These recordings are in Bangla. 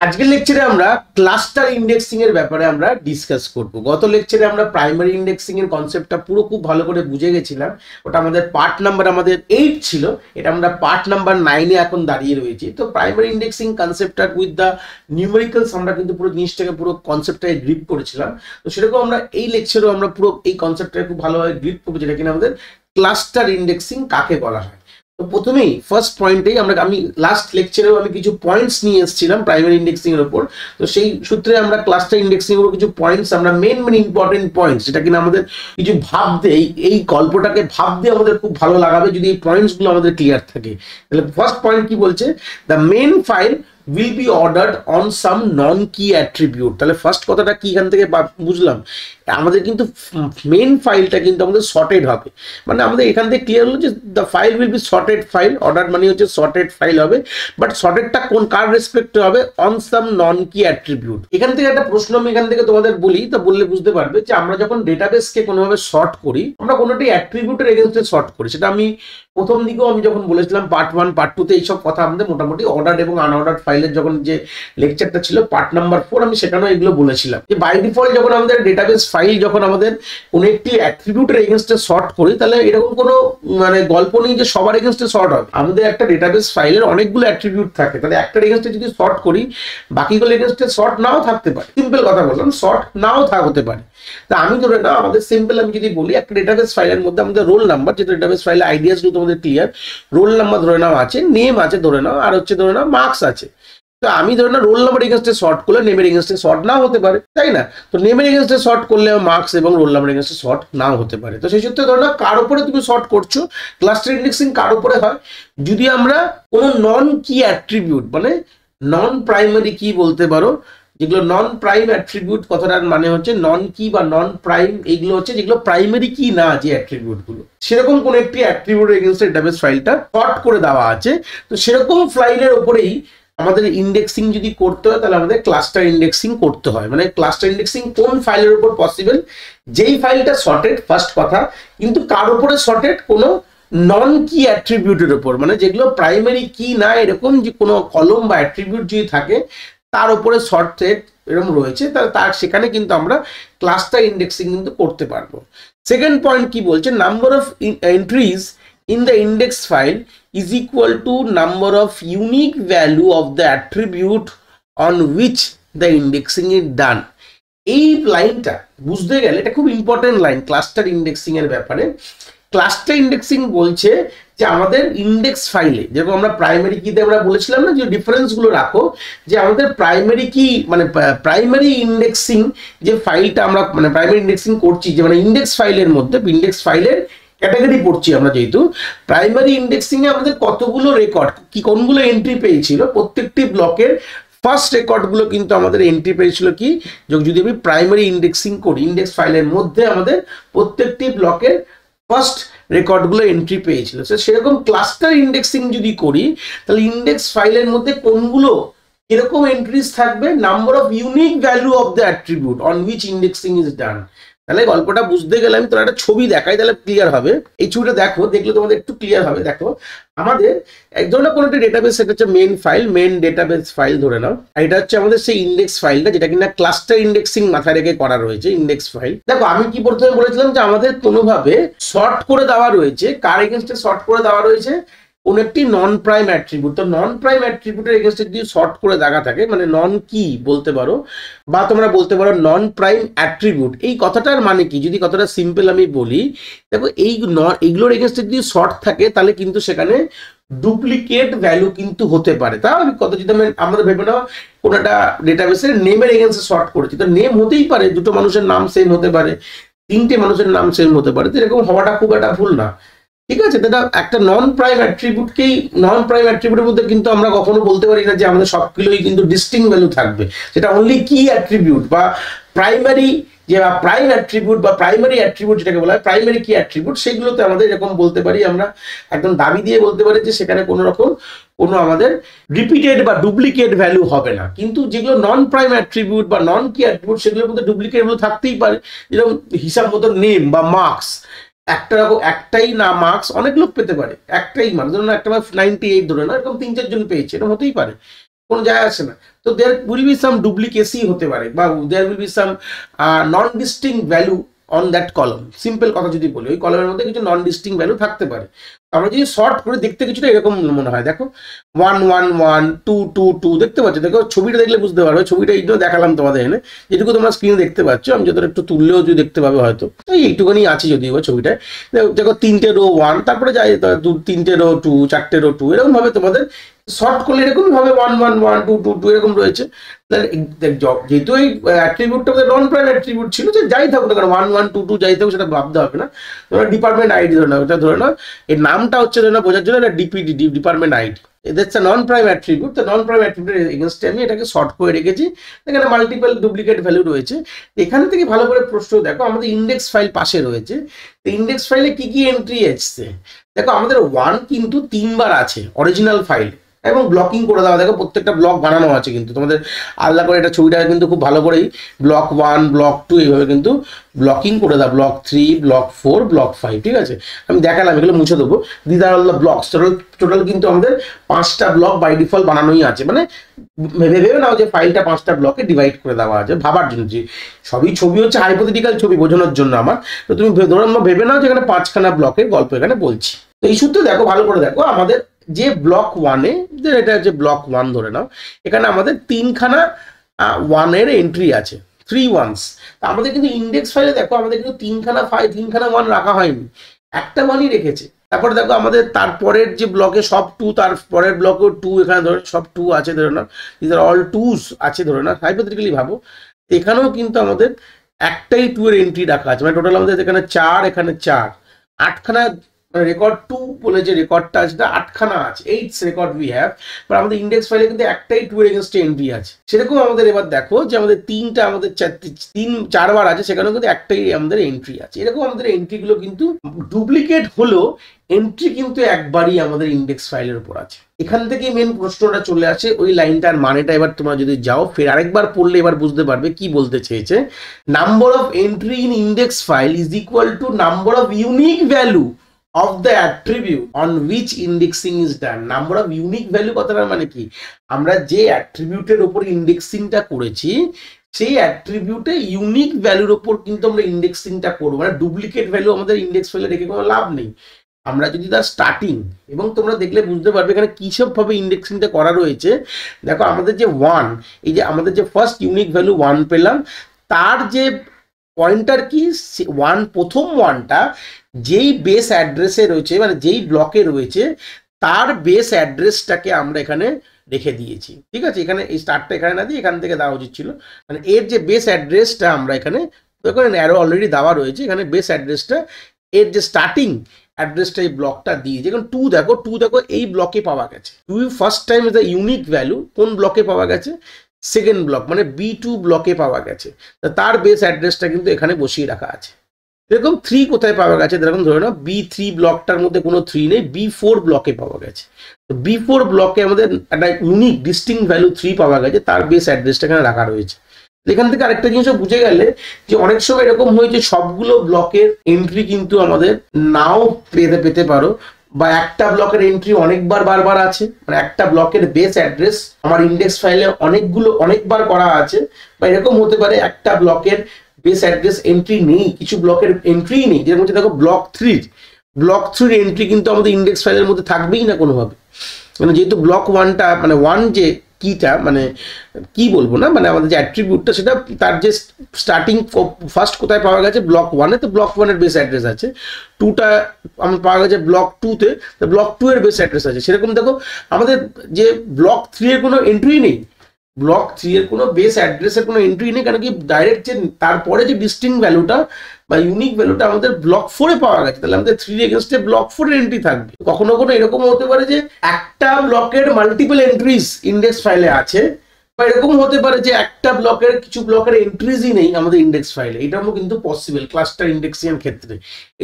আজকের লেকচারে আমরা ক্লাস্টার ইন্ডেক্সিং এর ব্যাপারে আমরা ডিসকাস করব। গত লেকচারে আমরা প্রাইমারি ইন্ডেক্সিং এর কনসেপ্টটা পুরো খুব ভালো করে বুঝে গেছিলাম। ওটা আমাদের পার্ট নাম্বার 8 ছিল, এটা আমরা পার্ট নাম্বার 9 এ এখন দাঁড়িয়ে রয়েছি। তো প্রাইমারি ইন্ডেক্সিং কনসেপ্টটা উইথ দ্য নিউমেরিক্যালস আমরা কিন্তু পুরো জিনিসটাকে পুরো কনসেপ্টটাকে গ্রিপ করেছিলাম। তো সেরকম আমরা এই লেকচারেও আমরা পুরো এই কনসেপ্টটাকে খুব ভালোভাবে গ্রিপ করবো, যেটা কিনা আমাদের ক্লাস্টার ইন্ডেক্সিং কাকে বলা হয়। তো প্রথমেই ফার্স্ট পয়েন্টেই আমি লাস্ট লেকচারেও আমি কিছু পয়েন্টস নিয়ে এসেছিলাম প্রাইমারি ইন্ডেক্সিং এর উপর। তো সেই সূত্রে আমরা ক্লাস্টার ইন্ডেক্সিং এর উপর কিছু পয়েন্টস, আমরা মেন ইম্পর্টেন্ট পয়েন্টস, যেটা কিনা আমাদের কিছু ভাবতে এই গল্পটাকে ভাবতে আমাদের খুব ভালো লাগাবে যদি এই পয়েন্টসগুলো আমাদের ক্লিয়ার থাকে। তাহলে ফার্স্ট পয়েন্ট কি বলছে, the main file will be ordered on some non-key attribute। তাহলে ফার্স্ট কথাটা কি এখান থেকে বুঝলাম, আমাদের কিন্তু মেন ফাইলটা কিন্তু আমাদের সর্টেড হবে, মানে আমাদের এখান থেকে ক্লিয়ার হলো যে the file will be sorted file. Order মানে হচ্ছে সর্টেড ফাইল হবে, বাট সর্টেডটা কার রেসপেক্টে হবে, on some non key attribute. এখান থেকে একটা প্রশ্ন আমি এখান থেকে তোমাদের বলি, তা বললে বুঝতে পারবে যে আমরা যখন ডেটাবেসকে কোনোভাবে সর্ট করি, আমরা কোনোটি অ্যাট্রিবিউটের এগেইনস্টে সর্ট করি। সেটা আমি প্রথম দিকেও আমি যখন বলেছিলাম পার্ট 1 পার্ট 2 তে এইসব কথা আমাদের মোটামুটি অর্ডার এবং আনঅর্ডার ফাইলের যখন যে লেকচারটা ছিল পার্ট নাম্বার 4, আমি সেখানেও এগুলো বলেছিলাম যে বাই ডিফল্ট যখন আমাদের ডেটাবেস ফাইল যখন আমাদের কোনো একটি অ্যাট্রিবিউটের এগেইনস্টে সর্ট করি, তাহলে এরকম কোনো মানে গল্প নেই যে সবার এগেইনস্টে সর্ট হবে। আমাদের একটা ডেটাবেস ফাইলের অনেকগুলো অ্যাট্রিবিউট থাকে, তাহলে একটা এগেইনস্টে যদি সর্ট করি বাকিগুলো এগেইনস্টে সর্ট নাও থাকতে পারে। সিম্পল কথা বললাম, সর্ট নাও হতে পারে। তা আমি ধরে না আমাদের সিম্পল আমি যদি বলি একটা ডেটাবেস ফাইলের মধ্যে আমাদের রোল নাম্বার, যেটা ডেটাবেস ফাইলের আইডিয়াস গুলো তোমাদের ক্লিয়ার, রোল নাম্বার ধরে নাও আছে, নেম আছে ধরে নাও, আর হচ্ছে ধরে নাও মার্কস আছে। তো আমি ধরে না রোল নাম্বার এগেইনস্টে সর্ট করলে নেমের এগেইনস্টে সর্ট নাও হতে পারে, তাই না? তো নেমের এগেইনস্টে সর্ট করলে মার্কস এবং রোল নাম্বার এগেইনস্টে সর্ট নাও হতে পারে। তো সেই সূত্রে ধরে না কার উপরে তুমি সর্ট করছো, ক্লাস্টার ইন্ডেক্সিং কার উপরে হয়, যদি আমরা কোনো নন কি অ্যাট্রিবিউট মানে নন প্রাইমারি কি বলতে পারো, যেগুলো নন প্রাইম অ্যাট্রিবিউট, কথাটার মানে হচ্ছে নন কি বা নন প্রাইম, এইগুলো হচ্ছে যেগুলো প্রাইমারি কি না যে অ্যাট্রিবিউট গুলো, সেরকম কোন একটি অ্যাট্রিবিউটের এগেইনস্টে ডেটাবেস ফাইলটা সর্ট করে দেওয়া আছে। তো সেরকম ফাইলের উপরেই আমাদের ইন্ডেক্সিং যদি করতে হয়, তাহলে আমাদের ক্লাস্টার ইন্ডেক্সিং করতে হয়। মানে ক্লাস্টার ইন্ডেক্সিং কোন ফাইলের উপর পসিবল, যেই ফাইলটা সর্টেড, ফার্স্ট কথা, কিন্তু কার উপরে সর্টেড, কোনো নন কি অ্যাট্রিবিউটের উপর, মানে যেগুলো প্রাইমারি কি না এরকম যে কোনো কলম বা অ্যাট্রিবিউট যদি থাকে তার উপরে সর্টেড এরকম রয়েছে, তার সেখানে কিন্তু আমরা ক্লাস্টার ইন্ডেক্সিং কিন্তু করতে পারবো। সেকেন্ড পয়েন্ট কি বলছে, number of entries in the index file is equal to number of unique value of the attribute on which the indexing is done। এই লাইনটা বুঝতে গেলে এটা খুব ইম্পর্টেন্ট লাইন ক্লাস্টার ইন্ডেক্সিং এর ব্যাপারে। ক্লাস্টার ইন্ডেক্সিং বলছে যে আমাদের ইন্ডেক্স ফাইলে, যেরকম আমরা প্রাইমারি কিতে আমরা বলেছিলাম না যে ডিফারেন্স গুলো রাখো, যে আমাদের প্রাইমারি কি মানে প্রাইমারি ইন্ডেক্সিং যে ফাইলটা আমরা মানে প্রাইমারি ইন্ডেক্সিং করছি, যে মানে ইন্ডেক্স ফাইলের মধ্যে ইন্ডেক্স ফাইলের ক্যাটাগরি পড়ছি আমরা, যেহেতু প্রাইমারি ইন্ডেক্সিং এ আমাদের কতগুলো রেকর্ড কি কোনগুলো এন্ট্রি পেয়েছিল, প্রত্যেকটি ব্লকের ফার্স্ট রেকর্ড গুলো কিন্তু আমাদের এন্ট্রি পেয়েছিল কি, যদি আমি প্রাইমারি ইন্ডেক্সিং করি ইন্ডেক্স ফাইলের মধ্যে আমাদের প্রত্যেকটি ব্লকের ফার্স্ট রেকর্ড গুলো এন্ট্রি পেয়েছিল। সেরকম ক্লাস্টার ইন্ডেক্সিং যদি করি, তাহলে ইন্ডেক্স ফাইলের মধ্যে কোনগুলো এরকম এন্ট্রিজ থাকবে, number of unique value of the attribute on which indexing is done. তাহলে গল্পটা বুঝতে গেলে আমি তোমার একটা ছবি দেখাই, তাহলে ক্লিয়ার হবে। এই ছবিটা দেখো, দেখলে তোমাদের একটু ক্লিয়ার হবে। দেখো আমাদের এক ধরনের কোনো একটা ডেটাবেস, সেটা হচ্ছে main file, main database file ধরে নাও, আর এটা হচ্ছে আমাদের সেই ইন্ডেক্স ফাইলটা যেটা কিনা ক্লাস্টার ইন্ডেক্সিং মাথায় রেখে করা রয়েছে, ইন্ডেক্স ফাইল। দেখো আমি কি প্রথমে বলেছিলাম যে আমাদের কোনোভাবে সর্ট করে দেওয়া রয়েছে, কার এগেইনস্টে সর্ট করে দেওয়া রয়েছে, কোন একটি নন প্রাইম অ্যাট্রিবিউট। তো নন প্রাইম অ্যাট্রিবিউটের এগেইনস্টে যদি সর্ট করে দেখা থাকে, মানে নন কি বলতে পারো, বা তোমরা বলতে পারো নন প্রাইম অ্যাট্রিবিউট। এই কথাটার মানে কি, যদি কথাটা সিম্পল আমি বলি, দেখো এইগুলোর এগেইনস্টে যদি শর্ট থাকে, তাহলে কিন্তু সেখানে ডুপ্লিকেট ভ্যালু কিন্তু হতে পারে। তাও কত যদি আমরা ভেবে নাও কোনো একটা ডেটাবেসের নেমের এগেইনস্টে শর্ট করেছি, তো নেম হতেই পারে, দুটো মানুষের নাম সেম হতে পারে, তিনটে মানুষের নাম সেম হতে পারে, তো এরকম হওয়াটা খুব একটা ভুল না, ঠিক আছে? এটা একটা নন প্রাইম অ্যাট্রিবিউটকেই, নন প্রাইম অ্যাট্রিবিউটের মধ্যে কিন্তু আমরা কখনো বলতে পারি না যে আমাদের সবগুলোই কিন্তু ডিস্টিংক্ট ভ্যালু থাকবে। সেটা অনলি কি অ্যাট্রিবিউট বা প্রাইমারি যে প্রাইম অ্যাট্রিবিউট বা প্রাইমারি অ্যাট্রিবিউট যেটাকে বলা হয় প্রাইমারি কি অ্যাট্রিবিউট, সেগুলোতে আমাদের এরকম বলতে পারি, আমরা একদম দাবি দিয়ে বলতে পারি যে সেখানে কোনো রকম কোনো আমাদের রিপিটেড বা ডুপ্লিকেট ভ্যালু হবে না। কিন্তু যেগুলো নন প্রাইম অ্যাট্রিবিউট বা নন কি অ্যাট্রিবিউট, সেগুলোর মধ্যে ডুপ্লিকেট ভ্যালু থাকতেই পারে। যেরকম হিসাব মতো নেম বা মার্কস, একটাই না মার্কস অনেক লোক পেতে পারে, একটাই মার্কস ধরুন একটা 98 ধরে না, এরকম 3-4 জন পেয়েছে, এরকম হতেই পারে। কোনো যায় আসে না। তো there will be some duplicacy হতে পারে, বা there will be some non distinct value on that column. Simple কথা যদি বলি, ওই কলমের মধ্যে কিছু নন ডিস্টিংক্ট ভ্যালু থাকতে পারে। আমরা যদি শর্ট করে দেখতে কিছুটা এরকম মনে হয়, দেখো 1 1 1 2 2 2 দেখতে পাচ্ছ, দেখো ছবিটা দেখলে বুঝতে পারবে। ছবিটা এইটাও দেখালাম তোমাদের এখানে, যেটুকু তোমরা স্ক্রিনে দেখতে পাচ্ছ, আমি যতটা একটু তুললেও যদি দেখতে পাবে হয়তো, এইটুকুনি আছে যদিও ছবিটায়। দেখো 3টে রো 1, তারপরে যাই 3টে রো 2, 4টে রো 2, এরকম ভাবে তোমাদের শর্ট করলে এরকম ভাবে 1 1 1 2 2 2 এরকম রয়েছে। যেহেতু এই অ্যাট্রিবিউটটা নন প্রাইম অ্যাট্রিবিউট ছিল, যে যাই থাকুক না, 1 1 2 2 যাই থাকুক, সেটা ভাবতে হবে না। তোমরা ডিপার্টমেন্ট আইডি ধরে নাও, এটা ধরে নাও এর নামটা হচ্ছে ধরে নাও বোঝার জন্য, এটা DPD, department ID. That's a non prime attribute. তো নন প্রাইম অ্যাট্রিবিউটের এগেইনস্টে আমি এটাকে শর্ট করে রেখেছি। এখানে মাল্টিপল ডুপ্লিকেট ভ্যালু রয়েছে। এখান থেকে ভালো করে প্রশ্ন দেখো, আমাদের ইন্ডেক্স ফাইল পাশে রয়েছে। তো ইন্ডেক্স ফাইলে কি কি এন্ট্রি এসছে দেখো, আমাদের 1 কিন্তু 3বার আছে অরিজিনাল ফাইল, এবং ব্লকিং করে দেওয়া। দেখো প্রত্যেকটা ব্লক বানানো আছে, কিন্তু তোমাদের আলাদা করে এটা ছবিটা কিন্তু খুব ভালো করেই ব্লক 1 ব্লক 2 এইভাবে কিন্তু ব্লকিং করে দেওয়া, ব্লক 3 ব্লক 4 ব্লক 5। ঠিক আছে, আমি দেখালাম, এগুলো মুছে দেবো। This are all the blocks. Total কিন্তু আমাদের 5টা ব্লক বাই ডিফল্ট বানানোই আছে। মানে ভেবে নাও যে ফাইলটা 5টা ব্লকে ডিভাইড করে দেওয়া আছে, ভাবার জন্য। যে সবই ছবি হচ্ছে হাইপোথেটিক্যাল ছবি বোঝানোর জন্য আমার। তো তুমি ধরো ভেবে নাও যে এখানে 5খানা ব্লকের গল্প এখানে বলছি। তো এই সূত্রে দেখো, ভালো করে দেখো, আমাদের যে ব্লক 1-এ, এটা হচ্ছে ব্লক 1 ধরে নাও, এখানে আমাদের 3খানা 1-এর এন্ট্রি আছে, 3 ones। আমাদের কিন্তু ইন্ডেক্স ফাইলে দেখো, আমাদের কিন্তু 3খানা 1 রাখা হয়নি, একটা 1ই রেখেছে। তারপরে দেখো আমাদের তারপরের যে ব্লকে সব 2, তার পরের ব্লকেও 2, এখানে ধরে সব 2 আছে ধরে নাও, দিস আর অল 2s আছে ধরে নাও, হাইপোথেটিক্যালি ভাবো। এখানেও কিন্তু আমাদের একটাই 2 এর এন্ট্রি রাখা আছে, মানে টোটাল আমাদের এখানে 4, এখানে 4, 8খানা রেকর্ড 2 বলে যে রেকর্ডটা আছে, 8খানা আছে, 8 রেকর্ড উই হ্যাভ। বাট আমাদের ইন্ডেক্স ফাইলে কিন্তু একটাই 2 এর এগেইনস্টে এন্ট্রি আছে। সেরকম আমাদের এবার দেখো যে আমাদের 3টা, আমাদের 4বার আছে, সেখানেও কিন্তু একটাই আমাদের এন্ট্রি আছে। এরকম আমাদের এন্ট্রিগুলো কিন্তু ডুপ্লিকেট হলো, এন্ট্রি কিন্তু একবারই আমাদের ইন্ডেক্স ফাইলের উপর আছে। এখান থেকে মেন প্রশ্নটা চলে আসে, ওই লাইনটার মানেটা এবার তোমরা যদি যাও ফের আরেকবার পড়লে এবার বুঝতে পারবে কি বলতে চেয়েছে। Number of entry in index file is equal to number of unique value of the attribute on which indexing is done. Number of unique value কথাটার মানে কি, আমরা যে অ্যাট্রিবিউটের উপর ইন্ডেক্সিংটা করেছি, সেই অ্যাট্রিবিউটে ইউনিক ভ্যালুর উপর কিন্তু আমরা ইন্ডেক্সিংটা করবো। মানে ডুপ্লিকেট ভ্যালু আমাদের ইন্ডেক্স ফাইলে রেখে কোনো লাভ নেই। আমরা যদি তার স্টার্টিং, এবং তোমরা দেখলে বুঝতে পারবে এখানে কিসব ভাবে ইন্ডেক্সিংটা করা রয়েছে। দেখো আমাদের যে 1, এই যে আমাদের যে ফার্স্ট ইউনিক ভ্যালু 1 পেলাম, তার যে পয়েন্টার কি 1, প্রথম 1টা যেই বেস অ্যাড্রেসে রয়েছে, মানে যেই ব্লকে রয়েছে, তার বেস অ্যাড্রেসটাকে আমরা এখানে রেখে দিয়েছি। ঠিক আছে, এখানে এই স্টার্টটা এখানে না দিয়ে এখান থেকে দেওয়া উচিত ছিল। মানে এর যে বেস অ্যাড্রেসটা আমরা এখানে অ্যারো অলরেডি দেওয়া রয়েছে, এখানে বেস অ্যাড্রেসটা, এর যে স্টার্টিং অ্যাড্রেসটা এই ব্লকটা দিয়ে, যেমন 2 দেখো এই ব্লকে পাওয়া গেছে। 2 first time is the unique value কোন ব্লকে পাওয়া গেছে, সেকেন্ড ব্লক, মানে B2 ব্লকে পাওয়া গেছে। তার বেস অ্যাড্রেসটা কিন্তু এখানে বসিয়ে রাখা আছে। এরকম 3 কোথায় পাওয়া গেছে, এরকম ধরে নাও B3 ব্লকটার মধ্যে কোনো 3 নেই, B4 ব্লকে পাওয়া গেছে। তো B4 ব্লকে আমাদের একটা ইউনিক ডিস্টিংক্ট ভ্যালু 3 পাওয়া গেছে, তার বেস অ্যাড্রেসটা এখানে রাখা রয়েছে। এখান থেকে আরেকটা জিনিসও বুঝে গেলে যে অনেক সময় এরকম হয়েছে সবগুলো ব্লকের এন্ট্রি কিন্তু আমাদের নাও পেতে পারো, বা একটা ব্লকের এন্ট্রি বারবার আছে, মানে একটা ব্লকের বেস অ্যাড্রেস আমার ইন্ডেক্স ফাইলে অনেকবার করা আছে, বা এরকম হতে পারে একটা ব্লকের বেস অ্যাড্রেস এন্ট্রি নেই, কিছু ব্লকের এন্ট্রি নেই। যের মধ্যে দেখো ব্লক 3 এন্ট্রি কিন্তু আমাদের ইন্ডেক্স ফাইলের মধ্যে থাকবেই না কোনোভাবে, মানে যেহেতু ব্লক 1টা, মানে 1 যে কিটা, মানে কি বলবো না, মানে আমাদের যে অ্যাট্রিবিউটটা, সেটা তার যে স্টার্টিং ফার্স্ট কোথায় পাওয়া গেছে ব্লক 1-এ, তো ব্লক 1-এর বেস অ্যাড্রেস আছে। 2টা আমার পাওয়া গেছে ব্লক 2-তে, তো ব্লক 2 এর বেস অ্যাড্রেস আছে। সেরকম দেখো আমাদের যে ব্লক 3 এর কোনো এন্ট্রি নেই, ব্লক 3 এর কোনো বেস অ্যাড্রেসের কোনো এন্ট্রি নেই, কারণ কি ডাইরেক্ট যে তারপরে যে ডিস্টিংক্ট ভ্যালুটা বা ইউনিক ভ্যালুটা আমাদের ব্লক 4-এ পাওয়া গেছে, তাহলে আমাদের 3 এগেইনস্টে ব্লক 4 এর এন্ট্রি থাকবে। কখনো এরকম হতে পারে যে একটা ব্লকের মাল্টিপল এন্ট্রিজ ইন্ডেক্স ফাইলে আছে, বা এরকম হতে পারে যে একটা ব্লকের কিছু ব্লকের এন্ট্রিজই নেই আমাদের ইন্ডেক্স ফাইলে। এটাও কিন্তু পসিবল ক্লাস্টার ইন্ডেক্সিং এর ক্ষেত্রে।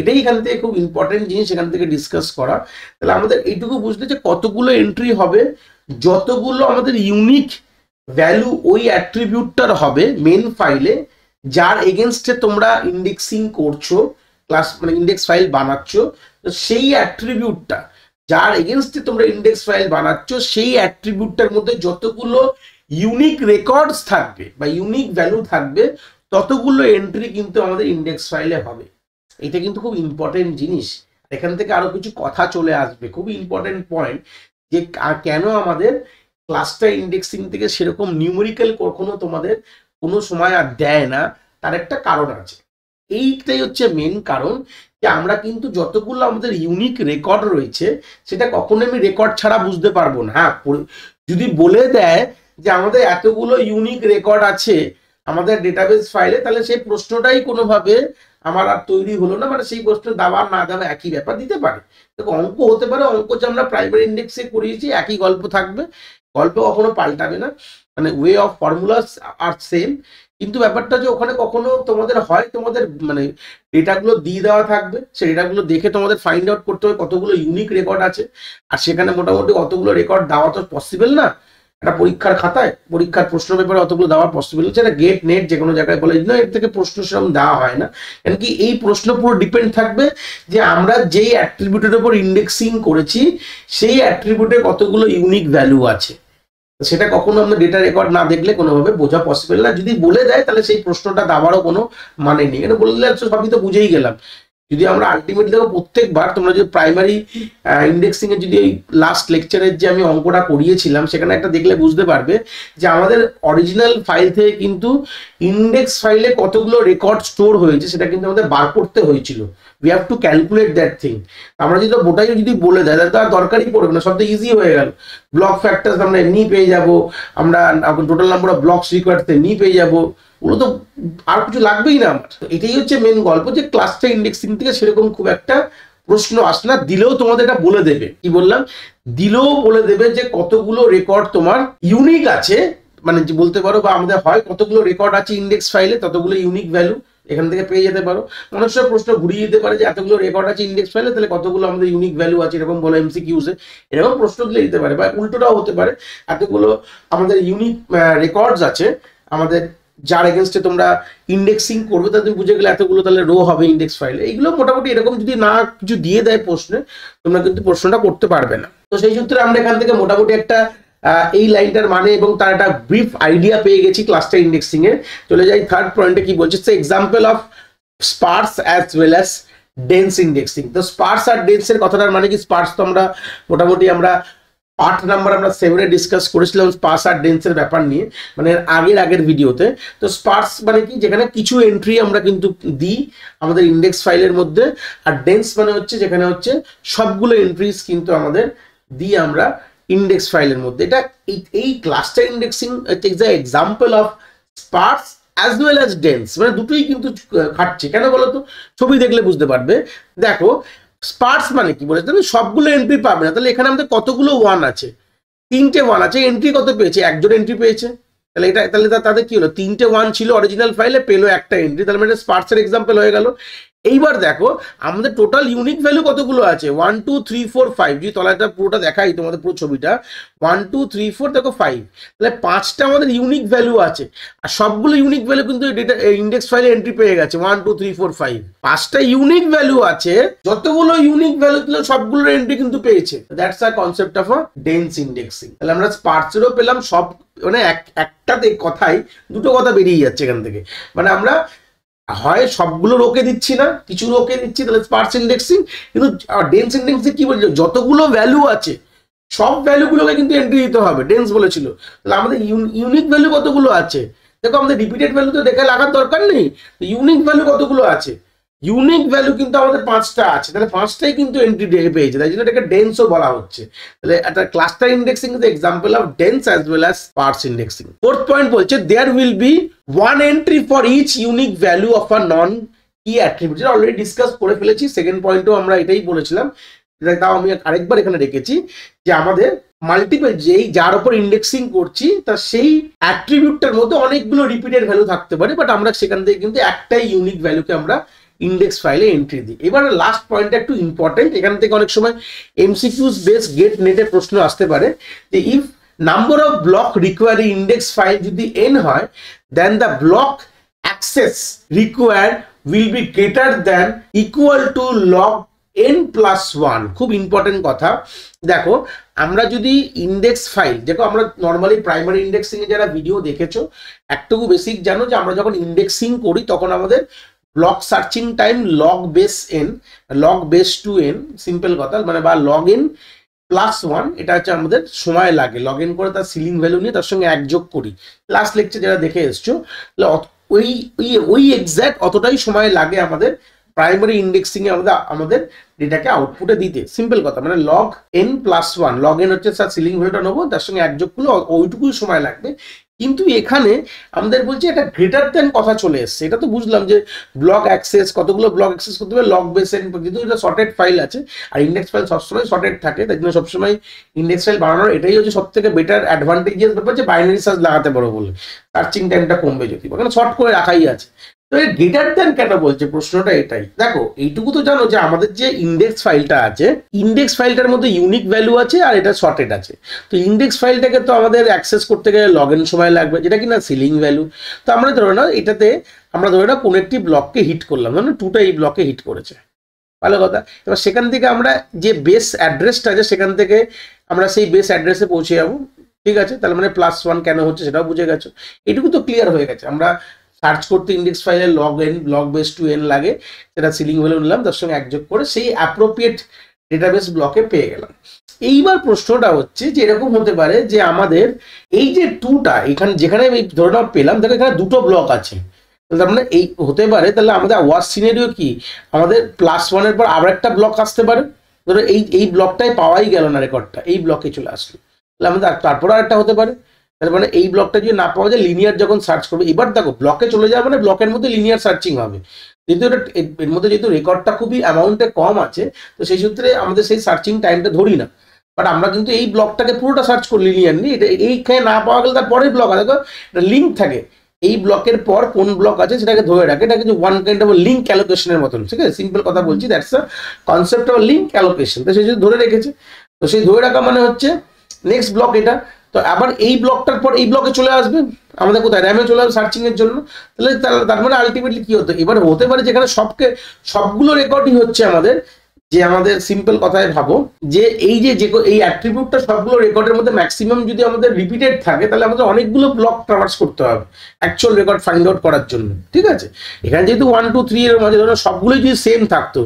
এটাই এখান থেকে খুব ইম্পর্টেন্ট জিনিস এখান থেকে ডিসকাস করা। তাহলে আমাদের এইটুকু বুঝতে যে কতগুলো এন্ট্রি হবে, যতগুলো আমাদের ইউনিক ভ্যালু ওই অ্যাট্রিবিউটটার হবে মেন ফাইলে, যার এগেনস্টে তোমরা ইন্ডেক্সিং করছো, মানে ইন্ডেক্স ফাইল বানাচ্ছ, তো সেই অ্যাট্রিবিউটটা যার এগেনস্টে তোমরা ইন্ডেক্স ফাইল বানাচ্ছ সেই অ্যাট্রিবিউটটার মধ্যে যতগুলো ইউনিক রেকর্ডস থাকবে বা ইউনিক ভ্যালু থাকবে ততগুলো এন্ট্রি কিন্তু আমাদের ইন্ডেক্স ফাইলে হবে। এটা কিন্তু খুব ইম্পর্টেন্ট জিনিস। এখান থেকে আরো কিছু কথা চলে আসবে, খুব ইম্পর্টেন্ট পয়েন্ট, যে কেন আমাদের ক্লাস্টার ইন্ডেক্সিং থেকে সেরকম নিউমেরিক্যাল কখনো তোমাদের কোনো সময় আর দেয় না, তার একটা কারণ আছে। এইটাই হচ্ছে মেন কারণ, যে আমরা কিন্তু যতগুলো আমাদের ইউনিক রেকর্ড রয়েছে সেটা কখনো আমি রেকর্ড ছাড়া বুঝতে পারবো না। হ্যাঁ, যদি বলে দেয় যে আমাদের এতগুলো ইউনিক রেকর্ড আছে আমাদের ডেটাবেস ফাইলে, তাহলে সেই প্রশ্নটাই কোনোভাবে আমার আর তৈরি হলো না, মানে সেই প্রশ্ন দেওয়া না দেওয়া একই ব্যাপার দিতে পারে। দেখো অঙ্ক হতে পারে, অঙ্ক যে আমরা প্রাইমারি ইন্ডেক্সে করিয়েছি একই গল্প থাকবে, গল্প কখনো পাল্টাবে না, মানে way of formulas are same, কিন্তু ব্যাপারটা যে ওখানে কখনো তোমাদের হয় তোমাদের মানে ডেটাগুলো দিয়ে দেওয়া থাকবে, সেই ডেটাগুলো দেখে তোমাদের ফাইন্ড আউট করতে হবে কতগুলো ইউনিক রেকর্ড আছে, আর সেখানে মোটামুটি অতগুলো রেকর্ড দেওয়া তো পসিবল না। একটা পরীক্ষার খাতায় পরীক্ষার প্রশ্ন পেপারে অতগুলো দেওয়া পসিবল হচ্ছে, এটা গেট নেট যে কোনো জায়গায় বলে না, এর থেকে প্রশ্ন সেরকম দেওয়া হয় না। কেন কি এই প্রশ্ন পুরো ডিপেন্ড থাকবে যে আমরা যেই অ্যাট্রিবিউটের উপর ইন্ডেক্সিং করেছি সেই অ্যাট্রিবিউটে কতগুলো ইউনিক ভ্যালু আছে, সেটা কখনো আমরা ডেটা রেকর্ড না দেখলে কোনোভাবে বোঝা পসিবল না। যদি বলে দেয় তাহলে সেই প্রশ্নটা দেওয়ারও কোনো মানে নেই, এটা বলে দিলে সবই তো বুঝেই গেলাম। যদি আমরা আলটিমেটলি দেখো প্রত্যেকবার তোমরা যদি প্রাইমারি ইন্ডেক্সিং এর যদি ওই লাস্ট লেকচারের যে আমি অঙ্কটা করিয়েছিলাম সেখানে একটা দেখলে বুঝতে পারবে যে আমাদের অরিজিনাল ফাইল থেকে কিন্তু ইন্ডেক্স ফাইলে কতগুলো রেকর্ড স্টোর হয়েছে সেটা কিন্তু আমাদের বার করতে হয়েছিল। We have to calculate that thing. আমরা যদি বোটাই যদি বলে দেয় তাহলে তো আর দরকারই পড়বে না, সব তো ইজি হয়ে গেল। ব্লক ফ্যাক্টরস আমরা এমনি পেয়ে যাবো, আমরা total number of blocks required এমনি পেয়ে যাবো, ওগুলো তো আর কিছু লাগবেই না আমার। এটাই হচ্ছে মেন গল্প, যে ক্লাস্টার ইন্ডেক্সিং থেকে সেরকম খুব একটা প্রশ্ন আসে না, দিলেও তোমাদের এটা বলে দেবে। কি বললাম? দিলেও বলে দেবে যে কতগুলো রেকর্ড তোমার ইউনিক আছে, মানে বলতে পারো বা আমাদের হয় কতগুলো রেকর্ড আছে ইন্ডেক্স ফাইলে ততগুলো ইউনিক ভ্যালু এখান থেকে পেয়ে যেতে পারো। মানুষের প্রশ্ন ঘুরিয়ে দিতে পারে যে এতগুলো রেকর্ড আছে ইন্ডেক্স ফাইলে তাহলে কতগুলো আমাদের ইউনিক ভ্যালু আছে, এরকম বলো এমসিকিউসে, এরকম প্রশ্ন দিলে দিতে পারে। বা উল্টোটাও হতে পারে, এতগুলো আমাদের ইউনিক রেকর্ডস আছে আমাদের যার এগেনস্টে তোমরা ইন্ডেক্সিং করবে, তাহলে তুমি বুঝে গেলে এতগুলো তাহলে রো হবে ইন্ডেক্স ফাইলে। এইগুলো মোটামুটি এরকম যদি না কিছু দিয়ে দেয় প্রশ্নে, তোমরা কিন্তু প্রশ্নটা করতে পারবে না। তো সেই সূত্রে আমরা এখান থেকে মোটামুটি একটা এই লাইনটার মানে এবং তার একটা ব্রিফ আইডিয়া পেয়ে গেছি ক্লাস্টার ইন্ডেক্সিং এর। চলে যাই থার্ড পয়েন্টে, কি বলছে, example of sparse as well as dense indexing. তো স্পার্স আর ডেন্সের কথাটার মানে কি, স্পার্স তো আমরা মোটামুটি আমরা পার্ট নাম্বার আমরা 7 ডিসকাস করেছিলাম স্পার্স আর ডেন্সের ব্যাপার নিয়ে, মানে আগের ভিডিওতে। তো স্পার্স মানে কি, যেখানে কিছু এন্ট্রি আমরা কিন্তু দিই আমাদের ইন্ডেক্স ফাইলের মধ্যে, আর ডেন্স মানে হচ্ছে যেখানে হচ্ছে সবগুলো এন্ট্রিজ কিন্তু আমাদের দিই আমরা ইন্ডেক্স ফাইলের মধ্যে। এটা এই cluster indexing is a example of sparse as well as dense, মানে দুটোই কিন্তু খাটছে। কেন বলো তো? ছবি দেখলে বুঝতে পারবে। দেখো স্পার্স মানে কি বলেছে, তুমি সবগুলো এন্ট্রি পাবে না, তাহলে এখানে আমাদের কতগুলো ওয়ান আছে, 3টে ওয়ান আছে। এন্ট্রি কত পেয়েছে? একজন এন্ট্রি পেয়েছে, তাহলে এটা তাহলে তাদের কি হলো, 3টে ওয়ান ছিল অরিজিনাল ফাইলে, পেলো একটা এন্ট্রি, তাহলে মানে স্পার্সের এক্সাম্পল হয়ে গেল। এইবার দেখো আমাদের টোটাল ইউনিক ভ্যালু কতগুলো আছে, 1 2 3 4 5। যদি তলাটা পুরোটা দেখাই তোমাদের পুরো ছবিটা, 1 2 3 4 দেখো 5, তাহলে 5টা আমাদের ইউনিক ভ্যালু আছে। আর সবগুলো ইউনিক ভ্যালু কিন্তু ডেটা ইন্ডেক্স ফাইলে এন্ট্রি পেয়ে গেছে 1 2 3 4 5। 5টা ইউনিক ভ্যালু আছে, যতগুলো ইউনিক ভ্যালু ছিল সবগুলোর এন্ট্রি কিন্তু পেয়েছে। That's a concept of a dense indexing. তাহলে আমরা স্পার্সেরও পেলাম, সব মানে একটাতে কথাই দুটো কথা বেরিয়ে যাচ্ছে এখান থেকে, মানে আমরা হয় সবগুলো রোকে দিচ্ছি না, কিছু রোকে দিচ্ছি, তাহলে স্পার্স ইন্ডেক্সিং। কিন্তু ডেন্স ইন্ডেক্সিং কি বলছে, যতগুলো ভ্যালু আছে সব ভ্যালুগুলোকে কিন্তু এন্ট্রি দিতে হবে, ডেন্স বলেছিল। তাহলে আমাদের ইউনিক ভ্যালু কতগুলো আছে, দেখো আমাদের রিপিটেড ভ্যালু তো দেখে লাগার দরকার নেই, ইউনিক ভ্যালু কতগুলো আছে, ইউনিক ভ্যালু কিন্তু আমাদের 5টা আছে, তাহলে 5টাই কিন্তু এন্ট্রি পেয়েছে, তাই জন্য এটাকে ডেন্সও বলা হচ্ছে। তাহলে একটা cluster indexing is example of dense as well as sparse indexing. Fourth point বলছে there will be one entry for each unique value of a non key attribute. যেটা অলরেডি ডিসকাস করে ফেলেছি, সেকেন্ড পয়েন্টও আমরা এটাই বলেছিলাম, তাও আমি আরেকবার এখানে রেখেছি যে আমাদের মাল্টিপল যেই যার উপর ইন্ডেক্সিং করছি তার সেই অ্যাট্রিবিউটটার মধ্যে অনেকগুলো রিপিটেড ভ্যালু থাকতে পারে, বাট আমরা সেখান থেকে কিন্তু একটাই ইউনিক ভ্যালুকে আমরা ইন্ডেক্স ফাইলে এন্ট্রি দিই। এবার লাস্ট পয়েন্টটা একটু ইম্পর্টেন্ট, এখান থেকে অনেক সময় এমসিকিউস বেস গেট নেটে প্রশ্ন আসতে পারে যে if number of block require index file যদি n হয়, then the block access required will be greater than equal to log n+1, খুব ইম্পর্টেন্ট কথা। দেখো আমরা যদি ইন্ডেক্স ফাইল, দেখো আমরা নর্মালি প্রাইমারি ইন্ডেক্সিং এ যারা ভিডিও দেখেছো একটুকু বেসিক জানো যে আমরা যখন ইন্ডেক্সিং করি তখন আমাদের block searching time log base n, log base two n, simple কথা মানে, বা log n+1, এটা হচ্ছে আমাদের সময় লাগে। লগ ইন করে তার সিলিং ভ্যালু নিয়ে তার সঙ্গে এক যোগ করি। লাস্ট লেকচার যারা দেখে এসছো ওই ওই এক্স্যাক্ট অতটাই সময় লাগে আমাদের প্রাইমারি ইন্ডেক্সিং এ আমাদের ডেটাকে আউটপুটে দিতে। সিম্পল কথা মানে log n+1, log n হচ্ছে স্যার সিলিং ভ্যালুটা নেবো, তার সঙ্গে এক যোগ করলে ওইটুকুই সময় লাগবে। কিন্তু এখানে আমাদের বলছে এটা গ্রেটার দেন কথা চলে এসছে। এটা তো বুঝলাম যে ব্লক অ্যাক্সেস, কতগুলো ব্লক অ্যাক্সেস করতে হবে, লগ বেস n, যেহেতু এটা শর্টেড ফাইল আছে আর ইন্ডেক্স ফাইল সবসময় শর্টেড থাকে, তাই জন্য সবসময় ইন্ডেক্স ফাইল বানানোর এটাই হচ্ছে সব থেকে বেটার অ্যাডভান্টেজেস ব্যাপার যে বাইনারি সার্চ লাগাতে পারো বলে সার্চিং টাইমটা কমবে যদি, ওখানে শর্ট করে রাখাই আছে। তো এই গ্রেটার দেন কেন বলছে, প্রশ্নটা এটাই। দেখো এইটুকু তো জানো যে আমাদের যে ইন্ডেক্স ফাইলটা আছে, ইন্ডেক্স ফাইলটার মধ্যে ইউনিক ভ্যালু আছে আর এটা শর্টেড আছে। তো ইন্ডেক্স ফাইলটাকে তো আমাদের অ্যাক্সেস করতে গেলে লগ ইন সময় লাগবে, যেটা কিনা সিলিং ভ্যালু। তো আমরা ধরে নাও এটাতে আমরা ধরে নাও কোনো একটি ব্লককে হিট করলাম, ধরো 2টা এই ব্লকে হিট করেছে, ভালো কথা। এবার সেখান থেকে আমরা যে বেস অ্যাড্রেসটা আছে সেখান থেকে আমরা সেই বেস অ্যাড্রেসে পৌঁছে যাবো, ঠিক আছে। তাহলে মানে +1 কেন হচ্ছে সেটাও বুঝে গেছো, এটুকু তো ক্লিয়ার হয়ে গেছে। আমরা সার্চ করতে ইন্ডেক্স ফাইলে লগ বেস টু n লাগে, সেটা সিলিং ভ্যালু নিলাম, তার সঙ্গে একযোগ করে সেই অ্যাপ্রোপ্রিয়েট ডেটাবেস ব্লকে পেয়ে গেলাম। এইবার প্রশ্নটা হচ্ছে যে এরকম হতে পারে যে আমাদের এই যে 2টা এখানে যেখানে আমি ধরে নাও পেলাম, দেখো এখানে 2টো ব্লক আছে, তার মানে এই হতে পারে তাহলে আমাদের ওয়ার্স্ট সিনারিও কি, আমাদের +1 এর পর আবার একটা ব্লক আসতে পারে। ধরো এই ব্লকটাই পাওয়াই গেল না, রেকর্ডটা এই ব্লকে চলে আসলো, তাহলে আমাদের তারপর আর একটা হতে পারে। তার মানে এই ব্লকটা যদি না পাওয়া যায়, লিনিয়ার যখন সার্চ করবে, এবার দেখো ব্লকে চলে যাবে মানে ব্লকের মধ্যে লিনিয়ার সার্চিং হবে। যেহেতু এটা এর মধ্যে যেহেতু রেকর্ডটা খুবই অ্যামাউন্টে কম আছে, তো সেই সূত্রে আমাদের সেই সার্চিং টাইমটা ধরি না। বাট আমরা কিন্তু এই ব্লকটাকে পুরোটা সার্চ করি লিনিয়ারলি, এটা এইখানে না পাওয়া গেলে তার পরের ব্লক আছে, দেখো এটা লিঙ্ক থাকে, এই ব্লকের পর কোন ব্লক আছে সেটাকে ধরে রাখে, এটা কিন্তু ওয়ান কাইন্ড অফ লিঙ্ক অ্যালোকেশনের মতন, ঠিক আছে। সিম্পল কথা বলছি, that's a concept of link allocation. তো সেই যদি ধরে রেখেছে, তো সেই ধরে রাখা মানে হচ্ছে নেক্সট ব্লক এটা। তো আবার এই ব্লকটার পর এই ব্লকে চলে আসবে আমাদের কোথায়, র্যামে চলে আসবে সার্চিং এর জন্য। তাহলে তার মানে আলটিমেটলি কি হতো, এবার হতে পারে যেখানে সবগুলো রেকর্ডই হচ্ছে আমাদের, যে আমাদের সিম্পল কথায় ভাবো যে এই এই অ্যাট্রিবিউটটা সবগুলো রেকর্ডের মধ্যে ম্যাক্সিমাম যদি আমাদের রিপিটেড থাকে, তাহলে আমাদের অনেকগুলো ব্লক ট্রাভার্স করতে হবে অ্যাকচুয়াল রেকর্ড ফাইন্ড আউট করার জন্য, ঠিক আছে। এখানে যেহেতু 1 2 3 এর মাঝে ধরো সবগুলোই যদি সেম থাকতো,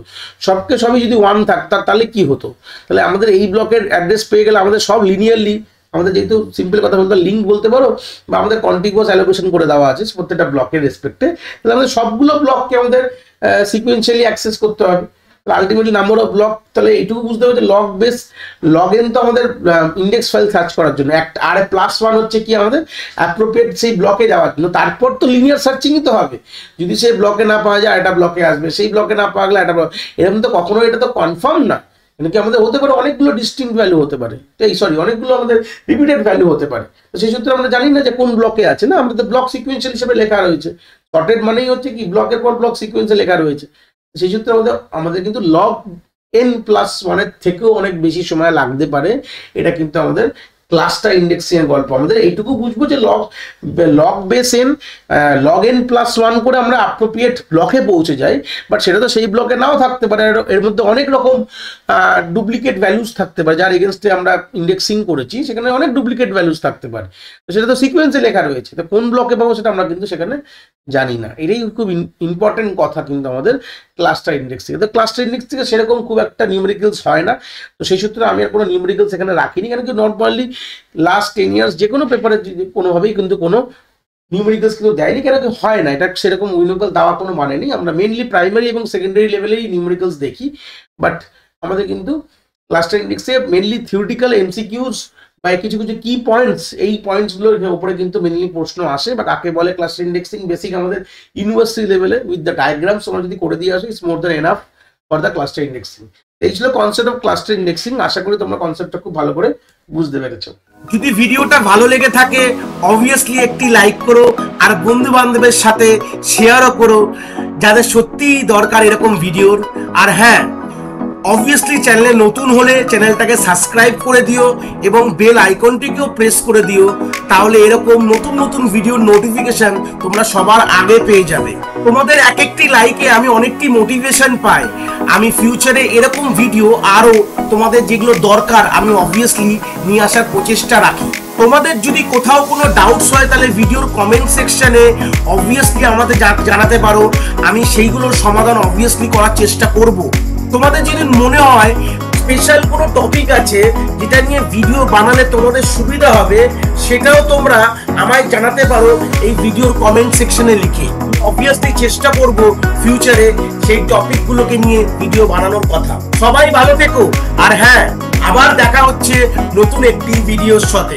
সবই যদি 1 থাকতো, তাহলে কি হতো, তাহলে আমাদের এই ব্লকের অ্যাড্রেস পেয়ে গেলে আমাদের সব লিনিয়ারলি, আমাদের যেহেতু সিম্পল কথা বলতে লিঙ্ক বলতে পারো, বা আমাদের কন্টিগুয়াস অ্যালোকেশন করে দেওয়া আছে প্রত্যেকটা ব্লকের রেসপেক্টে, তাহলে আমাদের সবগুলো ব্লককে আমাদের সিকুয়েন্সিয়ালি অ্যাক্সেস করতে হবে। আলটিমেটলি নাম্বার অফ ব্লক, তাহলে এইটুকু বুঝতে হবে যে লগ এন তো আমাদের ইন্ডেক্স ফাইল সার্চ করার জন্য, আর +1 হচ্ছে কি আমাদের অ্যাপ্রোপ্রিয়েট সেই ব্লকে যাওয়ার জন্য। তারপর তো লিনিয়ার সার্চিংই তো হবে, যদি সেই ব্লকে না পাওয়া যায় এটা ব্লকে আসবে, সেই ব্লকে না পাওয়া গেলে এটা ব্লক, এরকম তো কখনো এটা তো কনফার্ম না। কি আমাদের হতে পারে অনেকগুলো ডিস্টিংক্ট ভ্যালু হতে পারে, অনেকগুলো আমাদের রিপিটেড ভ্যালু হতে পারে। তো সেই সূত্রে আমরা জানি না যে কোন ব্লকে আছে, না আমাদের ব্লক সিকুয়েন্সিয়াল হিসেবে লেখা রয়েছে, শর্টেড মানেই হচ্ছে কি ব্লকের পর ব্লক সিকুয়েন্সে লেখা রয়েছে। সেই সূত্রে আমাদের কিন্তু লগ n+1 এর থেকেও অনেক বেশি সময় লাগতে পারে। এটা কিন্তু আমাদের ক্লাস্টার ইন্ডেক্সিং এর গল্প। আমাদের এইটুকু বুঝবো যে log base n log n+1 করে আমরা অ্যাপ্রোপ্রিয়েট ব্লকে পৌঁছে যাই, বাট সেটা তো সেই ব্লকে নাও থাকতে পারে, এর মধ্যে অনেক রকম ডুপ্লিকেট ভ্যালুস থাকতে পারে, যার এগেনস্টে আমরা ইন্ডেক্সিং করেছি সেখানে অনেক ডুপ্লিকেট ভ্যালুস থাকতে পারে। তো সেটা তো সিকোয়েন্সে লেখা রয়েছে, তো কোন ব্লকে পাবো সেটা আমরা কিন্তু সেখানে জানি না। এটাই খুব ইম্পর্টেন্ট কথা কিন্তু আমাদের ক্লাস্টার ইন্ডেক্স থেকে। তো ক্লাস্টার ইন্ডেক্স থেকে সেরকম খুব একটা নিউমেরিক্যালস হয় না, তো সেই সূত্রে আমি আর কোনো নিউমেরিক্যালস এখানে রাখিনি, কারণ কি নর্মালি লাস্ট 10 ইয়ার্স যে কোনো পেপারে কোনোভাবেই কিন্তু কোনো নিউমেরিক্যালস কিন্তু দেয়নি, কেন কি হয় না, এটা সেরকম নিউমেরিক্যাল দেওয়া কোনো মানে নেই। আমরা মেইনলি প্রাইমারি এবং সেকেন্ডারি লেভেলেই নিউমেরিক্যালস দেখি, বাট আমাদের কিন্তু ক্লাস্টার ইন্ডেক্সে মেইনলি থিওরিটিক্যাল এমসিকিউজ বা কিছু কি পয়েন্টস, এই পয়েন্টসগুলোর উপরে কিন্তু মেইনলি প্রশ্ন আসে। বা কাকে বলে ক্লাস্টার ইন্ডেক্সিং, বেসিক আমাদের ইউনিভার্সিটি লেভেলে উইথ দ্য ডায়াগ্রামস আমরা যদি করে দিয়ে আসি, it's more than enough for the cluster indexing. এই ছিল কনসেপ্ট অফ ক্লাস্টার ইন্ডেক্সিং। আশা করি তোমরা কনসেপ্টটা খুব ভালো করে বুঝতে পেরেছো। যদি ভিডিওটা ভালো লেগে থাকে অবভিয়াসলি একটি লাইক করো, আর বন্ধু বান্ধবের সাথে শেয়ারও করো যাদের সত্যিই দরকার এরকম ভিডিওর। আর হ্যাঁ, অবভিয়াসলি চ্যানেলে নতুন হলে চ্যানেলটাকে সাবস্ক্রাইব করে দিও এবং বেল আইকনটিকেও প্রেস করে দিও, তাহলে এরকম নতুন নতুন ভিডিওর নোটিফিকেশন তোমরা সবার আগে পেয়ে যাবে। তোমাদের এক একটি লাইকে আমি অনেকটি মোটিভেশন পাই, আমি ফিউচারে এরকম ভিডিও আরো তোমাদের যেগুলো দরকার আমি অবভিয়াসলি নিয়ে আসার প্রচেষ্টা রাখি। তোমাদের যদি কোথাও কোনো ডাউটস হয় তাহলে ভিডিওর কমেন্ট সেকশনে অবভিয়াসলি আমাদের জানাতে পারো, আমি সেইগুলোর সমাধান অবভিয়াসলি করার চেষ্টা করব। তোমাদের যদি মনে হয় স্পেশাল কোনো টপিক আছে যেটা নিয়ে ভিডিও বানালে তোমাদের সুবিধা হবে, সেটাও তোমরা আমায় জানাতে পারো এই ভিডিওর কমেন্ট সেকশনে লিখে। অবভিয়াসলি চেষ্টা করব ফিউচারে সেই টপিকগুলোকে নিয়ে ভিডিও বানানোর কথা। সবাই ভালো থেকো, আর হ্যাঁ, আবার দেখা হচ্ছে নতুন একটি ভিডিওর সাথে।